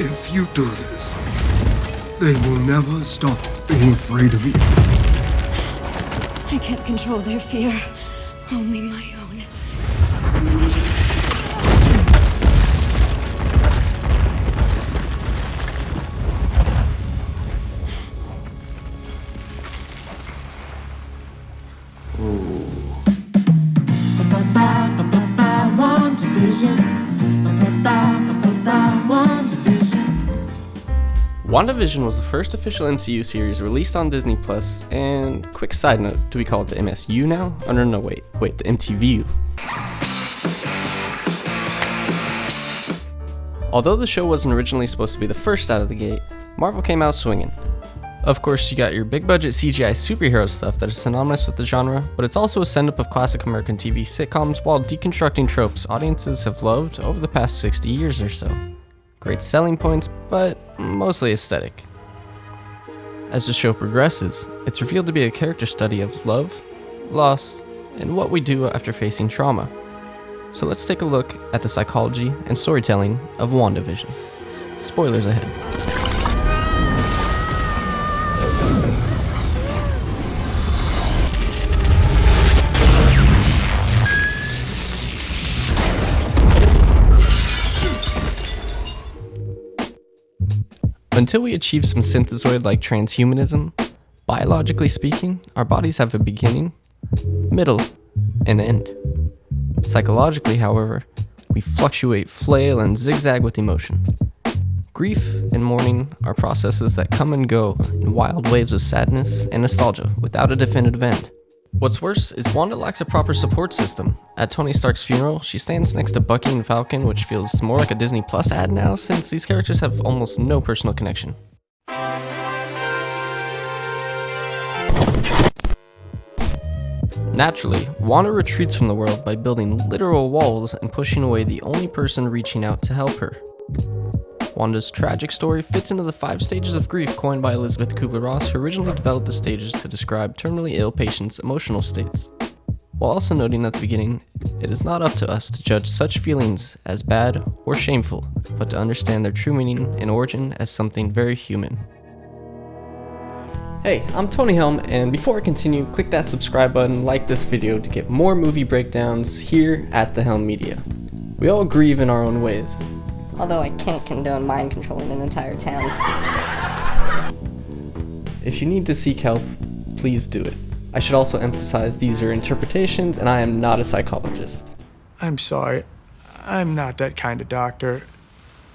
If you do this, they will never stop being afraid of you. I can't control their fear, only my own. Wandavision was the first official MCU series released on Disney+, and quick side note, do we call it the MSU now? Oh no, wait, the MTVU. Although the show wasn't originally supposed to be the first out of the gate, Marvel came out swinging. Of course, you got your big budget CGI superhero stuff that is synonymous with the genre, but it's also a send-up of classic American TV sitcoms while deconstructing tropes audiences have loved over the past 60 years or so. Great selling points, but mostly aesthetic. As the show progresses, it's revealed to be a character study of love, loss, and what we do after facing trauma. So let's take a look at the psychology and storytelling of WandaVision. Spoilers ahead. Until we achieve some synthezoid-like transhumanism, biologically speaking, our bodies have a beginning, middle, and end. Psychologically, however, we fluctuate, flail, and zigzag with emotion. Grief and mourning are processes that come and go in wild waves of sadness and nostalgia without a definitive end. What's worse is Wanda lacks a proper support system. At Tony Stark's funeral, she stands next to Bucky and Falcon, which feels more like a Disney Plus ad now since these characters have almost no personal connection. Naturally, Wanda retreats from the world by building literal walls and pushing away the only person reaching out to help her. Wanda's tragic story fits into the 5 stages of grief coined by Elizabeth Kubler-Ross, who originally developed the stages to describe terminally ill patients' emotional states, while also noting at the beginning, it is not up to us to judge such feelings as bad or shameful, but to understand their true meaning and origin as something very human. Hey, I'm Tony Helm, and before I continue, click that subscribe button, like this video to get more movie breakdowns here at The Helm Media. We all grieve in our own ways. Although I can't condone mind controlling an entire town. If you need to seek help, please do it. I should also emphasize these are interpretations and I am not a psychologist. I'm sorry. I'm not that kind of doctor.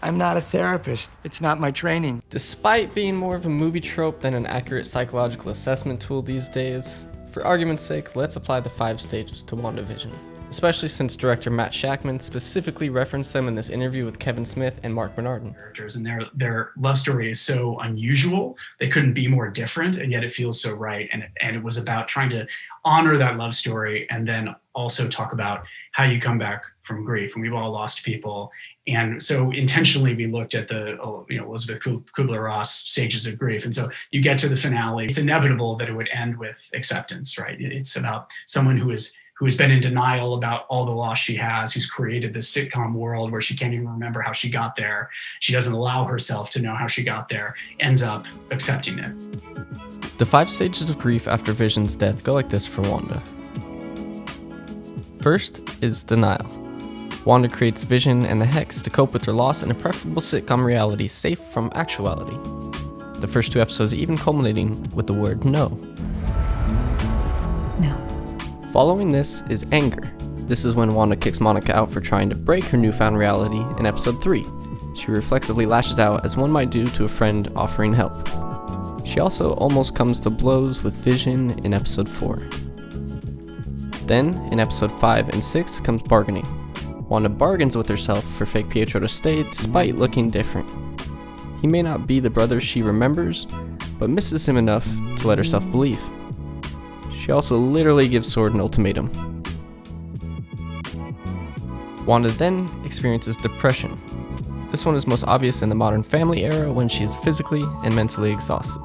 I'm not a therapist. It's not my training. Despite being more of a movie trope than an accurate psychological assessment tool these days, for argument's sake, let's apply the 5 stages to WandaVision. Especially since director Matt Shakman specifically referenced them in this interview with Kevin Smith and Mark Bernardin. Characters and their love story is so unusual. They couldn't be more different, and yet it feels so right. And it was about trying to honor that love story and then also talk about how you come back from grief. And we've all lost people. And so intentionally we looked at the Elizabeth Kubler-Ross stages of grief. And so you get to the finale, it's inevitable that it would end with acceptance, right? It's about someone who has been in denial about all the loss she has, who's created this sitcom world where she can't even remember how she got there. She doesn't allow herself to know how she got there, ends up accepting it. The 5 stages of grief after Vision's death go like this for Wanda. First is denial. Wanda creates Vision and the Hex to cope with her loss in a preferable sitcom reality safe from actuality. The first 2 episodes even culminating with the word no. No. Following this is anger. This is when Wanda kicks Monica out for trying to break her newfound reality in episode 3. She reflexively lashes out as one might do to a friend offering help. She also almost comes to blows with Vision in episode 4. Then, in episode 5 and 6 comes bargaining. Wanda bargains with herself for fake Pietro to stay despite looking different. He may not be the brother she remembers, but misses him enough to let herself believe. She also literally gives Sword an ultimatum. Wanda then experiences depression. This one is most obvious in the Modern Family era when she is physically and mentally exhausted.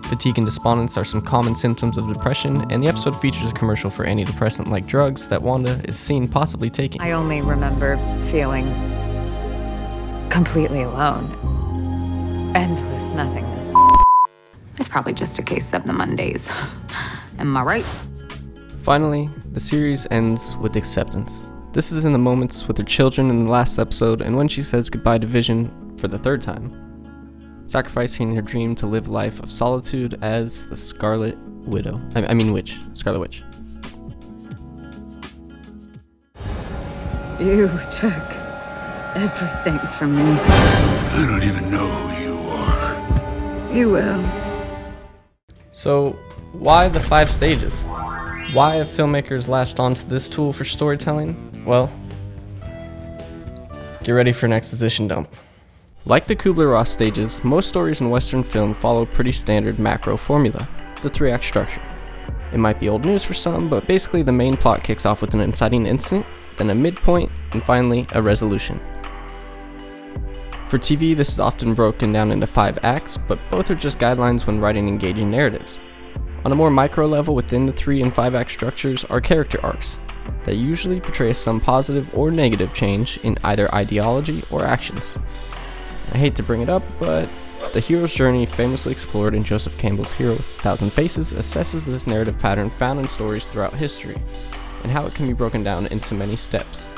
Fatigue and despondence are some common symptoms of depression, and the episode features a commercial for antidepressant-like drugs that Wanda is seen possibly taking. I only remember feeling completely alone. endless nothingness. It's probably just a case of the Mondays. Am I right? Finally, the series ends with acceptance. This is in the moments with her children in the last episode and when she says goodbye to Vision for the third time, sacrificing her dream to live life of solitude as the Scarlet Widow. Scarlet Witch. You took everything from me. I don't even know who you are. You will. So, why the 5 stages? Why have filmmakers latched onto this tool for storytelling? Well, get ready for an exposition dump. Like the Kubler-Ross stages, most stories in Western film follow pretty standard macro formula, the 3-act structure. It might be old news for some, but basically the main plot kicks off with an inciting incident, then a midpoint, and finally a resolution. For TV, this is often broken down into 5 acts, but both are just guidelines when writing engaging narratives. On a more micro level within the 3 and 5 act structures are character arcs that usually portray some positive or negative change in either ideology or actions. I hate to bring it up, but the hero's journey, famously explored in Joseph Campbell's Hero with 1,000 Faces, assesses this narrative pattern found in stories throughout history, and how it can be broken down into many steps.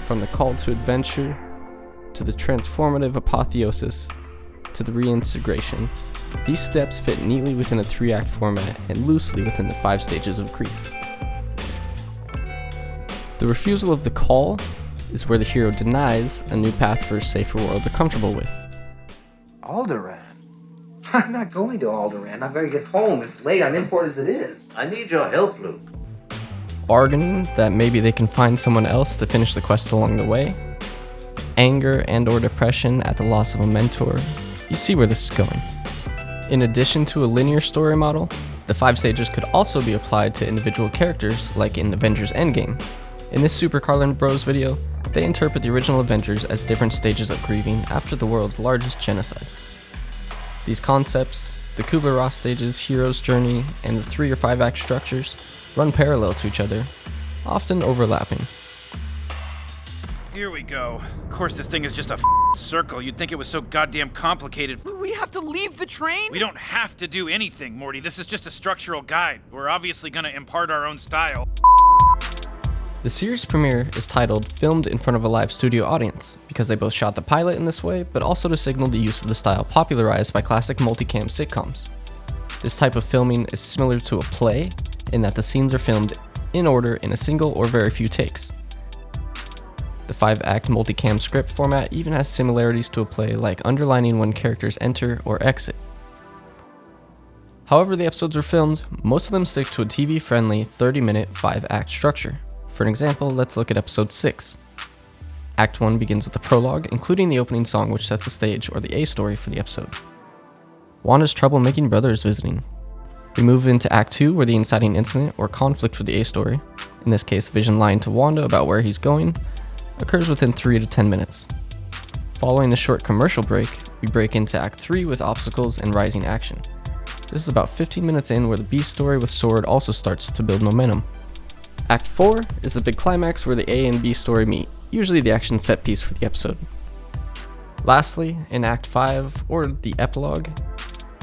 From the call to adventure, to the transformative apotheosis, to the reintegration, these steps fit neatly within a 3-act format and loosely within the 5 stages of grief. The refusal of the call is where the hero denies a new path for a safer world they're comfortable with. Alderaan? I'm not going to Alderaan. I've got to get home. It's late. I'm in port as it is. I need your help, Luke. Bargaining that maybe they can find someone else to finish the quest along the way. Anger and or depression at the loss of a mentor. You see where this is going. In addition to a linear story model, the 5 stages could also be applied to individual characters like in Avengers Endgame. In this Super Carlin Bros video, they interpret the original Avengers as different stages of grieving after the world's largest genocide. These concepts, the Kubler-Ross stages, hero's journey, and the 3 or 5 act structures run parallel to each other, often overlapping. Here we go. Of course, this thing is just a circle. You'd think it was so goddamn complicated. We have to leave the train? We don't have to do anything, Morty. This is just a structural guide. We're obviously gonna impart our own style. The series premiere is titled Filmed in Front of a Live Studio Audience, because they both shot the pilot in this way, but also to signal the use of the style popularized by classic multicam sitcoms. This type of filming is similar to a play, in that the scenes are filmed in order in a single or very few takes. The 5-act multicam script format even has similarities to a play, like underlining when characters enter or exit. However the episodes were filmed, most of them stick to a TV-friendly 30-minute 5-act structure. For an example, let's look at episode 6. Act 1 begins with a prologue, including the opening song which sets the stage or the A story for the episode. Wanda's troublemaking brother is visiting. We move into Act 2, where the inciting incident or conflict for the A story, in this case Vision lying to Wanda about where he's going, occurs within 3 to 10 minutes. Following the short commercial break, we break into Act 3 with obstacles and rising action. This is about 15 minutes in, where the B story with Sword also starts to build momentum. Act 4 is the big climax where the A and B story meet, usually the action set piece for the episode. Lastly, in Act 5, or the epilogue,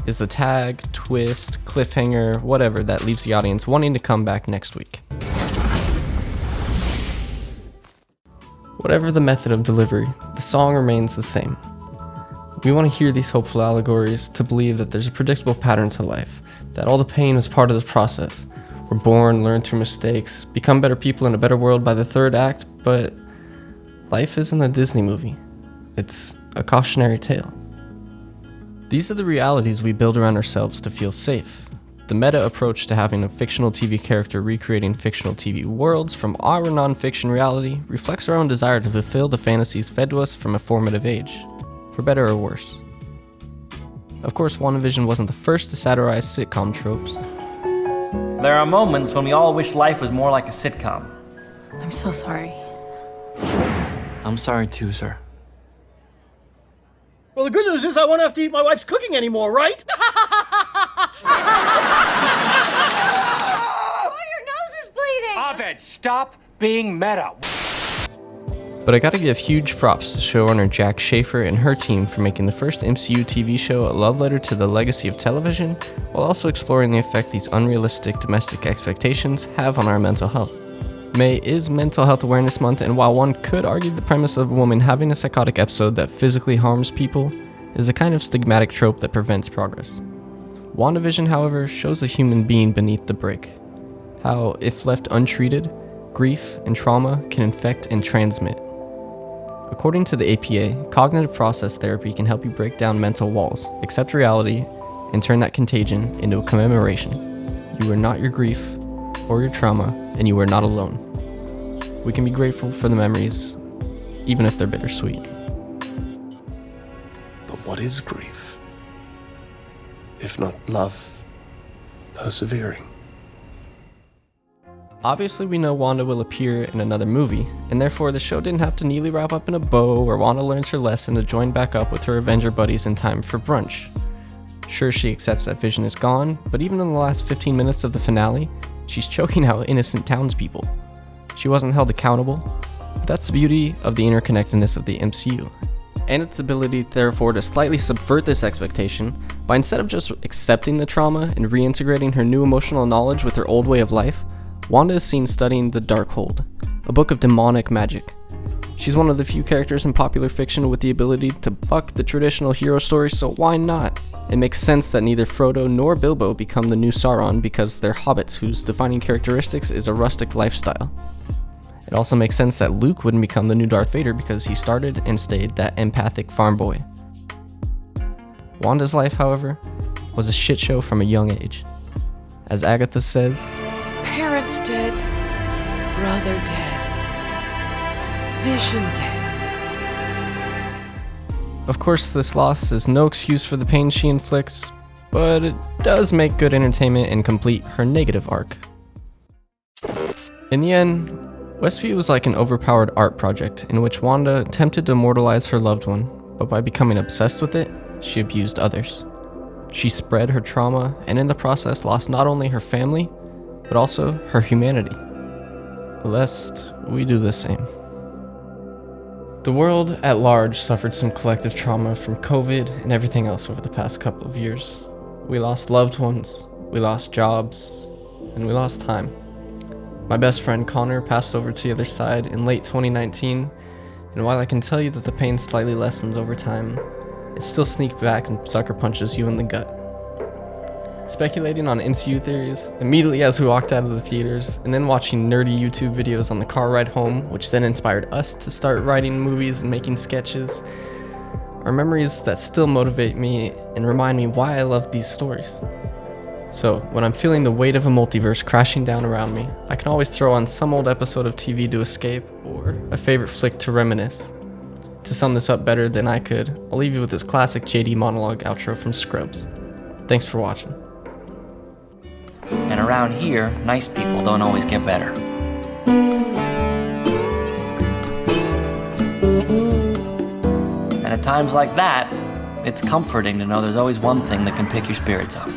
is the tag, twist, cliffhanger, whatever that leaves the audience wanting to come back next week. Whatever the method of delivery, the song remains the same. We want to hear these hopeful allegories, to believe that there's a predictable pattern to life, that all the pain was part of the process. We're born, learn through mistakes, become better people in a better world by the 3rd act, but life isn't a Disney movie. It's a cautionary tale. These are the realities we build around ourselves to feel safe. The meta approach to having a fictional TV character recreating fictional TV worlds from our non-fiction reality reflects our own desire to fulfill the fantasies fed to us from a formative age, for better or worse. Of course, Wandavision wasn't the first to satirize sitcom tropes. There are moments when we all wish life was more like a sitcom. I'm so sorry. I'm sorry too, sir. Well, the good news is I won't have to eat my wife's cooking anymore, right? Your nose is bleeding! Abed, stop being meta. But I gotta give huge props to showrunner Jack Schaefer and her team for making the first MCU TV show a love letter to the legacy of television, while also exploring the effect these unrealistic domestic expectations have on our mental health. May is Mental Health Awareness Month, and while one could argue the premise of a woman having a psychotic episode that physically harms people is a kind of stigmatic trope that prevents progress. Wandavision, however, shows a human being beneath the break. How, if left untreated, grief and trauma can infect and transmit. According to the APA, cognitive process therapy can help you break down mental walls, accept reality, and turn that contagion into a commemoration. You are not your grief or your trauma, and you are not alone. We can be grateful for the memories, even if they're bittersweet. But what is grief? If not love, persevering? Obviously, we know Wanda will appear in another movie, and therefore the show didn't have to neatly wrap up in a bow where Wanda learns her lesson to join back up with her Avenger buddies in time for brunch. Sure, she accepts that Vision is gone, but even in the last 15 minutes of the finale, she's choking out innocent townspeople. She wasn't held accountable, but that's the beauty of the interconnectedness of the MCU, and its ability therefore to slightly subvert this expectation by instead of just accepting the trauma and reintegrating her new emotional knowledge with her old way of life, Wanda is seen studying the Darkhold, a book of demonic magic. She's one of the few characters in popular fiction with the ability to buck the traditional hero story, so why not? It makes sense that neither Frodo nor Bilbo become the new Sauron because they're hobbits whose defining characteristics is a rustic lifestyle. It also makes sense that Luke wouldn't become the new Darth Vader because he started and stayed that empathic farm boy. Wanda's life, however, was a shit show from a young age. As Agatha says, "Parents dead, brother dead, Vision dead." Of course, this loss is no excuse for the pain she inflicts, but it does make good entertainment and complete her negative arc. In the end, Westview was like an overpowered art project in which Wanda attempted to immortalize her loved one, but by becoming obsessed with it, she abused others. She spread her trauma and in the process lost not only her family, but also her humanity. Lest we do the same. The world at large suffered some collective trauma from COVID and everything else over the past couple of years. We lost loved ones, we lost jobs, and we lost time. My best friend Connor passed over to the other side in late 2019, and while I can tell you that the pain slightly lessens over time, it still sneaks back and sucker punches you in the gut. Speculating on MCU theories immediately as we walked out of the theaters, and then watching nerdy YouTube videos on the car ride home, which then inspired us to start writing movies and making sketches, are memories that still motivate me and remind me why I love these stories. So, when I'm feeling the weight of a multiverse crashing down around me, I can always throw on some old episode of TV to escape, or a favorite flick to reminisce. To sum this up better than I could, I'll leave you with this classic JD monologue outro from Scrubs. Thanks for watching. And around here, nice people don't always get better. And at times like that, it's comforting to know there's always one thing that can pick your spirits up.